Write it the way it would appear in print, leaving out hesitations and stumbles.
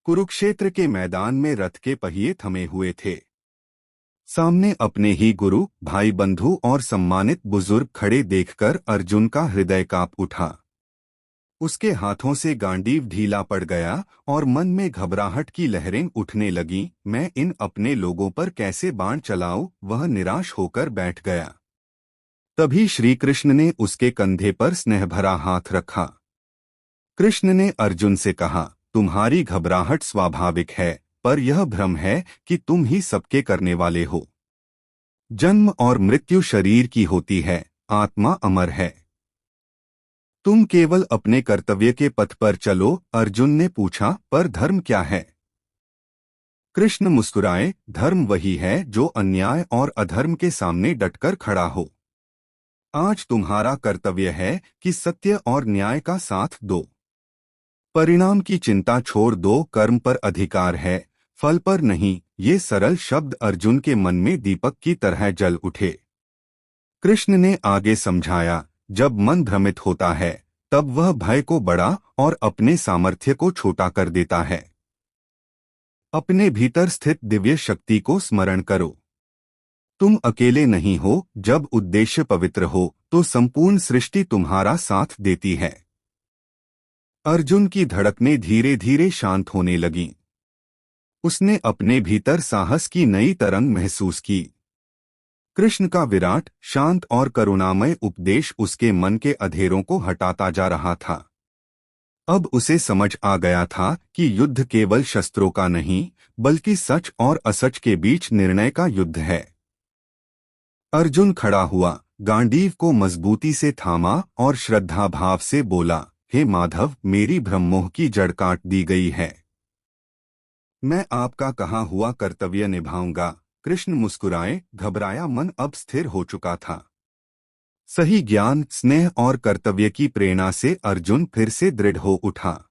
कुरुक्षेत्र के मैदान में रथ के पहिए थमे हुए थे। सामने अपने ही गुरु, भाई बंधु और सम्मानित बुजुर्ग खड़े देखकर अर्जुन का हृदय कांप उठा। उसके हाथों से गांडीव ढीला पड़ गया और मन में घबराहट की लहरें उठने लगीं। मैं इन अपने लोगों पर कैसे बाण चलाऊं? वह निराश होकर बैठ गया। तभी श्री कृष्ण ने उसके कंधे पर स्नेह भरा हाथ रखा। कृष्ण ने अर्जुन से कहा, तुम्हारी घबराहट स्वाभाविक है, पर यह भ्रम है कि तुम ही सबके करने वाले हो। जन्म और मृत्यु शरीर की होती है, आत्मा अमर है। तुम केवल अपने कर्तव्य के पथ पर चलो। अर्जुन ने पूछा, पर धर्म क्या है? कृष्ण मुस्कुराए, धर्म वही है जो अन्याय और अधर्म के सामने डटकर खड़ा हो। आज तुम्हारा कर्तव्य है कि सत्य और न्याय का साथ दो। परिणाम की चिंता छोड़ दो, कर्म पर अधिकार है, फल पर नहीं। ये सरल शब्द अर्जुन के मन में दीपक की तरह जल उठे। कृष्ण ने आगे समझाया, जब मन भ्रमित होता है तब वह भय को बड़ा और अपने सामर्थ्य को छोटा कर देता है। अपने भीतर स्थित दिव्य शक्ति को स्मरण करो। तुम अकेले नहीं हो। जब उद्देश्य पवित्र हो तो संपूर्ण सृष्टि तुम्हारा साथ देती है। अर्जुन की धड़कनें धीरे धीरे शांत होने लगीं। उसने अपने भीतर साहस की नई तरंग महसूस की। कृष्ण का विराट, शांत और करुणामय उपदेश उसके मन के अंधेरों को हटाता जा रहा था। अब उसे समझ आ गया था कि युद्ध केवल शस्त्रों का नहीं, बल्कि सच और असच के बीच निर्णय का युद्ध है। अर्जुन खड़ा हुआ, गांडीव को मजबूती से थामा और श्रद्धा भाव से बोला, हे माधव, मेरी ब्रह्मोह की जड़ काट दी गई है। मैं आपका कहा हुआ कर्तव्य निभाऊंगा। कृष्ण मुस्कुराए, घबराया मन अब स्थिर हो चुका था। सही ज्ञान, स्नेह और कर्तव्य की प्रेरणा से अर्जुन फिर से दृढ़ हो उठा।